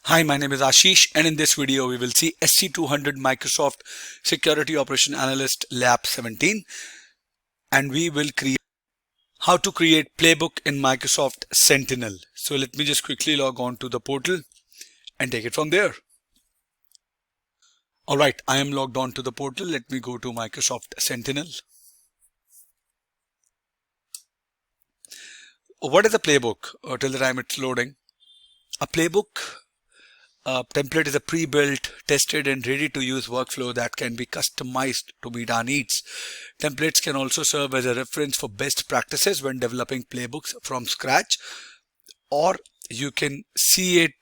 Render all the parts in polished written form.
Hi, my name is Ashish, and in this video we will see SC-200 Microsoft Security Operation Analyst Lab 17, and we will create how to create playbook in Microsoft Sentinel. So let me just quickly log on to the portal and take it from there. Alright, I am logged on to the portal. Let me go to Microsoft Sentinel. What is a playbook? Till the time it's loading. A playbook template is a pre-built, tested and ready-to-use workflow that can be customized to meet our needs. Templates can also serve as a reference for best practices when developing playbooks from scratch, or you can see it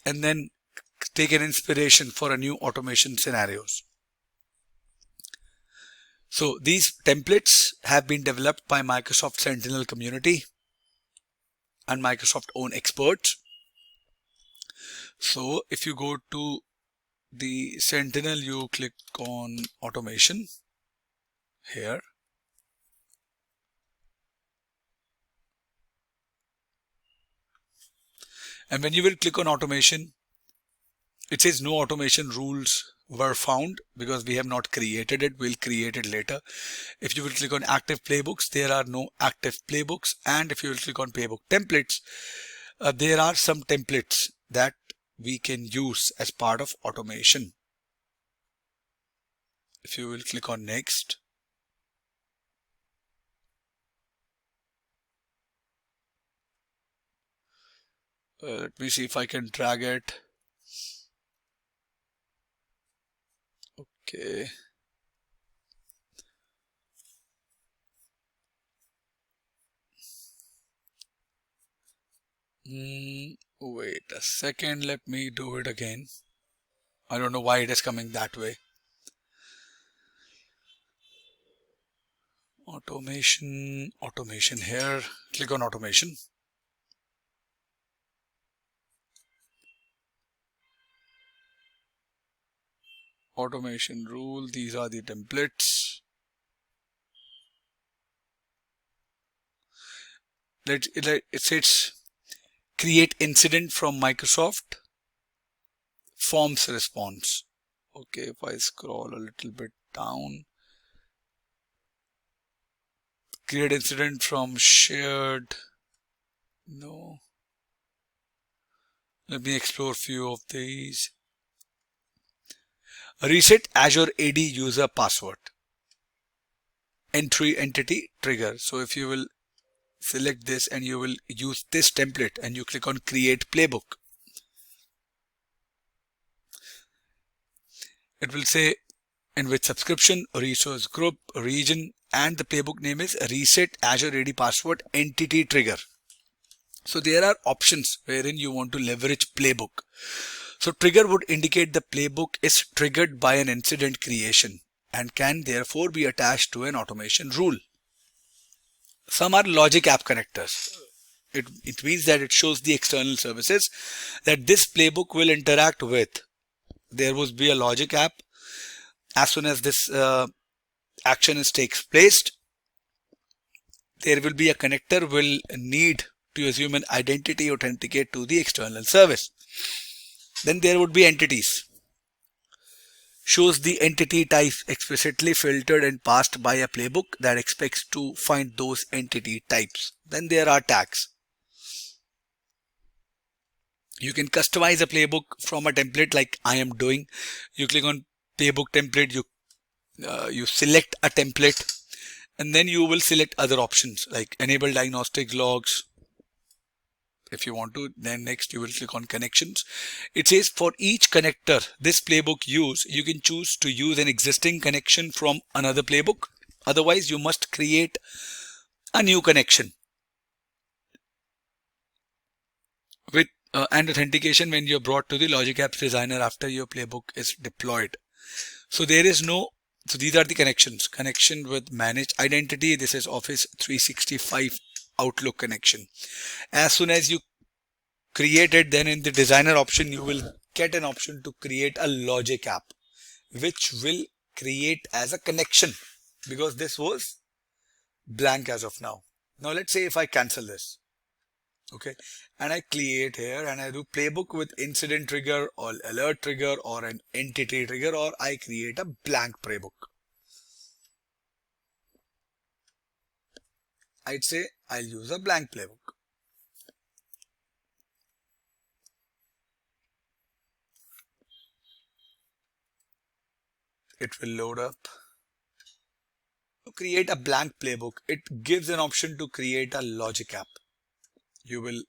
and then take an inspiration for a new automation scenarios. So these templates have been developed by Microsoft Sentinel community and Microsoft own experts. So if you go to the Sentinel, you click on automation here. And when you will click on automation, it says no automation rules were found because we have not created it. We'll create it later. If you will click on active playbooks, there are no active playbooks. And if you will click on playbook templates, there are some templates that we can use as part of automation. If you will click on next, let me see if I can drag it. Okay. Wait a second, let me do it again. I don't know why it is coming that way. Automation here. Click on automation. Automation rule, these are the templates. It says create incident from Microsoft forms response. Okay, if I scroll a little bit down, create incident from shared. No. Let me explore a few of these. Reset Azure AD user password. Entity trigger. So if you will select this and you will use this template and you click on create playbook, it will say in which subscription, resource group, region, and the playbook name is reset Azure AD password entity trigger. So there are options wherein you want to leverage playbook. So trigger would indicate the playbook is triggered by an incident creation and can therefore be attached to an automation rule. Some are logic app connectors. It means that it shows the external services that this playbook will interact with. There would be a logic app. As soon as this action takes place, there will be a connector will need to assume an identity authenticate to the external service. Then there would be entities. Shows the entity types explicitly filtered and passed by a playbook that expects to find those entity types. Then there are tags. You can customize a playbook from a template like I am doing. You click on playbook template, you select a template, and then you will select other options like enable diagnostic logs. If you want to, then next you will click on connections. It says for each connector this playbook use, you can choose to use an existing connection from another playbook. Otherwise, you must create a new connection with and authentication when you're brought to the Logic Apps Designer after your playbook is deployed. So there is no, so these are the connections. Connection with managed identity. This is Office 365 Outlook connection. As soon as you create it, then in the designer option, you will get an option to create a logic app, which will create as a connection because this was blank as of now. Now let's say if I cancel this. Okay, and I create here and I do playbook with incident trigger or alert trigger or an entity trigger, or I create a blank playbook. I'd say I'll use a blank playbook. It will load up. To create a blank playbook, it gives an option to create a logic app. You will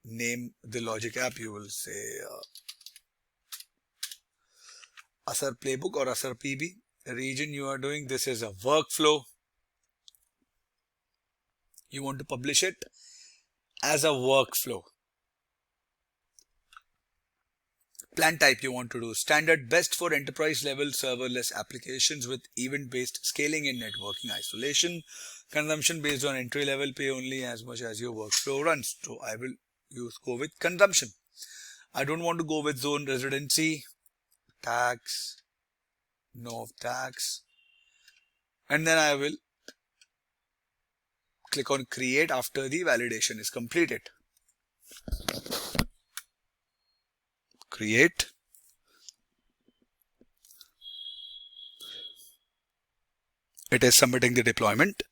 name the logic app. You will say Asar Playbook or Asar PB. The region you are doing, this is a workflow. You want to publish it as a workflow. Plan type you want to do standard, best for enterprise level serverless applications with event based scaling and networking isolation. Consumption based on entry level, pay only as much as your workflow runs. So I will go with consumption. I don't want to go with zone residency, tax, no tax, and then I will click on create after the validation is completed. Create. It is submitting the deployment.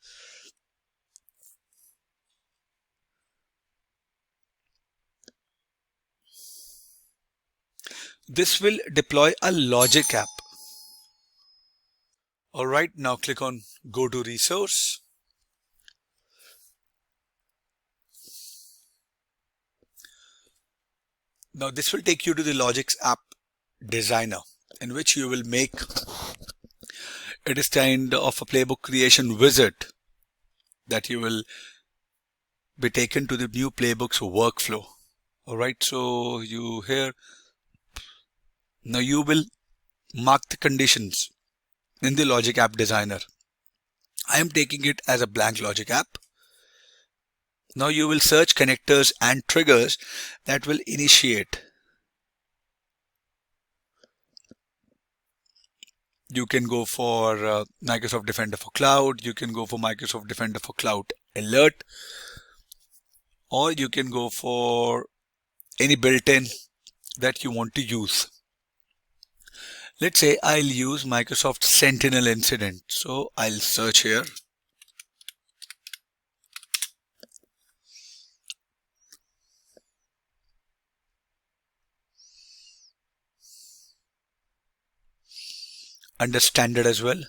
This will deploy a logic app. All right, now click on go to resource. Now this will take you to the Logics app designer, in which you will make, it is kind of a playbook creation wizard that you will be taken to the new playbooks workflow. All right, so you here, now you will mark the conditions in the Logic app designer. I am taking it as a blank Logic app. Now you will search connectors and triggers that will initiate. You can go for Microsoft Defender for Cloud. You can go for Microsoft Defender for Cloud Alert. Or you can go for any built-in that you want to use. Let's say I'll use Microsoft Sentinel incident. So I'll search here. Under standard as well,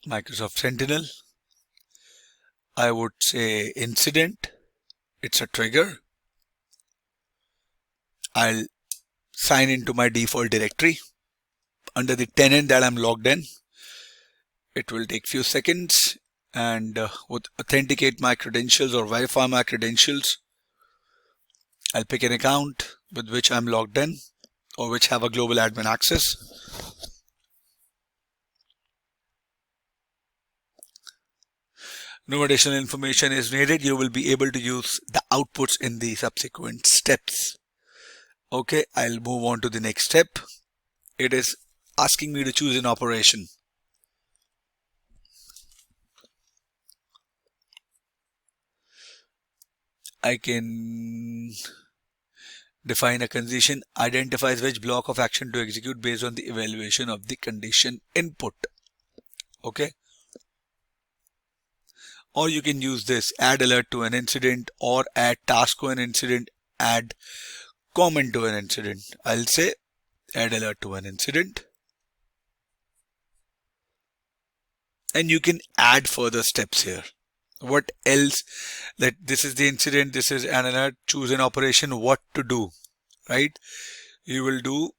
Microsoft Sentinel. I would say incident, it's a trigger. I'll sign into my default directory under the tenant that I'm logged in. It will take few seconds, and would authenticate my credentials or verify my credentials. I'll pick an account with which I'm logged in, or which have a global admin access. No additional information is needed. You will be able to use the outputs in the subsequent steps. Okay, I'll move on to the next step. It is asking me to choose an operation. I can define a condition, identifies which block of action to execute based on the evaluation of the condition input. Okay. Or you can use this, add alert to an incident, or add task to an incident, add comment to an incident. I'll say add alert to an incident. And you can add further steps here. What else? That this is the incident, this is an alert, choose an operation, what to do, right? You will do,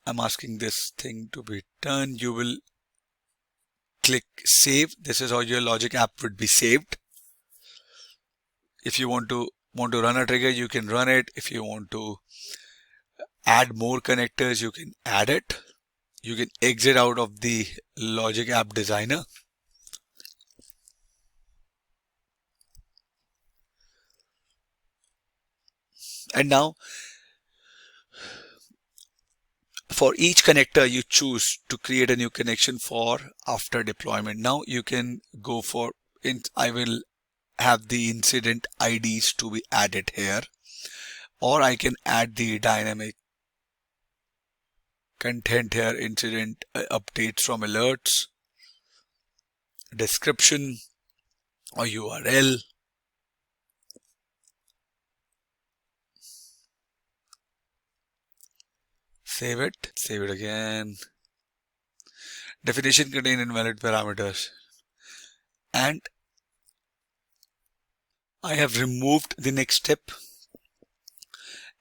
I'm asking this thing to be done. You will click save. This is how your Logic app would be saved. If you want to run a trigger, you can run it. If you want to add more connectors, you can add it. You can exit out of the Logic app designer. And now for each connector you choose to create a new connection for after deployment. Now you can go for I will have the incident IDs to be added here, or I can add the dynamic content here, incident updates from alerts, description or URL. Save it again. Definition contain invalid parameters. And I have removed the next step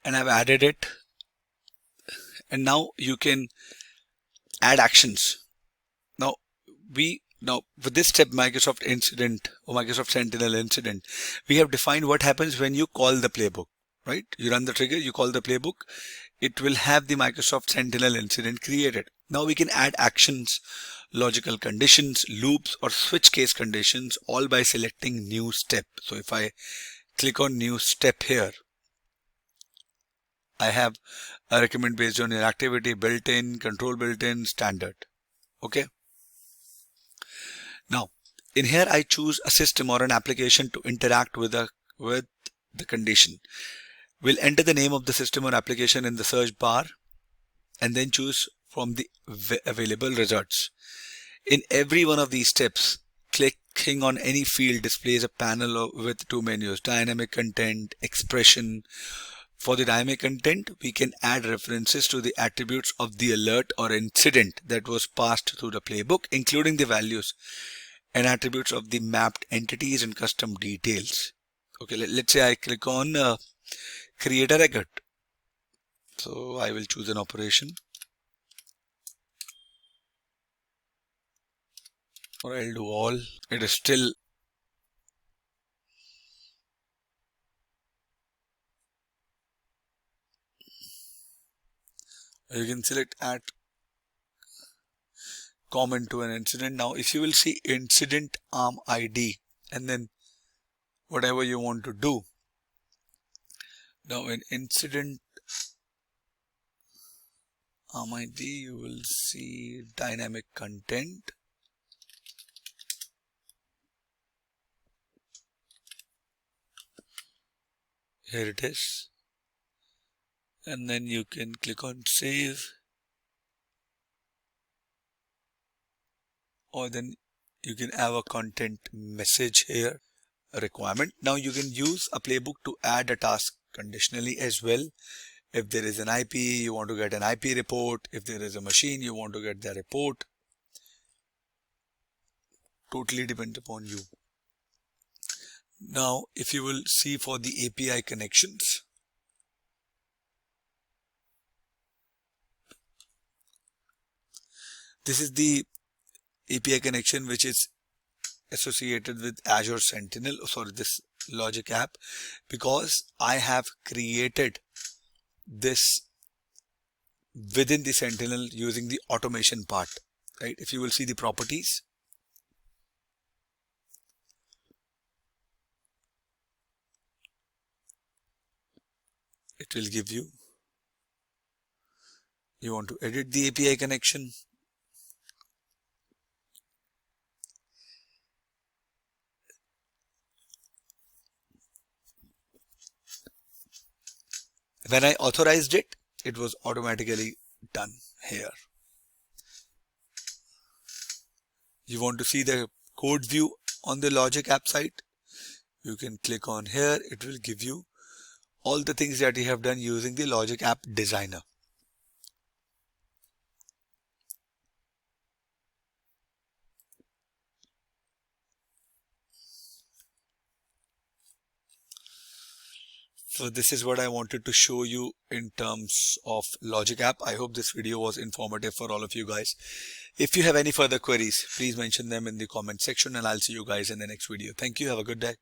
and I've added it. And now you can add actions. Now with this step, Microsoft incident or Microsoft Sentinel incident, we have defined what happens when you call the playbook, right? You run the trigger, you call the playbook, it will have the Microsoft Sentinel incident created. Now we can add actions, logical conditions, loops or switch case conditions, all by selecting new step. So if I click on new step here, I have a recommend based on your activity, built-in, control built-in, standard. Okay. Now in here I choose a system or an application to interact with the condition. We'll enter the name of the system or application in the search bar and then choose from the available results. In every one of these steps, clicking on any field displays a panel with two menus: dynamic content, expression. For the dynamic content, we can add references to the attributes of the alert or incident that was passed through the playbook, including the values and attributes of the mapped entities and custom details. Okay, let's say I click on create a record. So I will choose an operation, or I'll do all. It is still you can select add comment to an incident. Now if you will see incident arm ID and then whatever you want to do. Now in incident arm ID you will see dynamic content. Here it is. And then you can click on save, or then you can have a content message here, a requirement. Now you can use a playbook to add a task conditionally as well. If there is an IP, you want to get an IP report. If there is a machine, you want to get the report. Totally depends upon you. Now if you will see for the API connections, this is the API connection which is associated with Azure Sentinel, this logic app, because I have created this within the Sentinel using the automation part, right? If you will see the properties, it will give you want to edit the API connection. When I authorized it, it was automatically done here. You want to see the code view on the logic app site? You can click on here. It will give you all the things that you have done using the logic app designer. So this is what I wanted to show you in terms of logic app. I hope this video was informative for all of you guys. If you have any further queries, please mention them in the comment section and I'll see you guys in the next video. Thank you. Have a good day.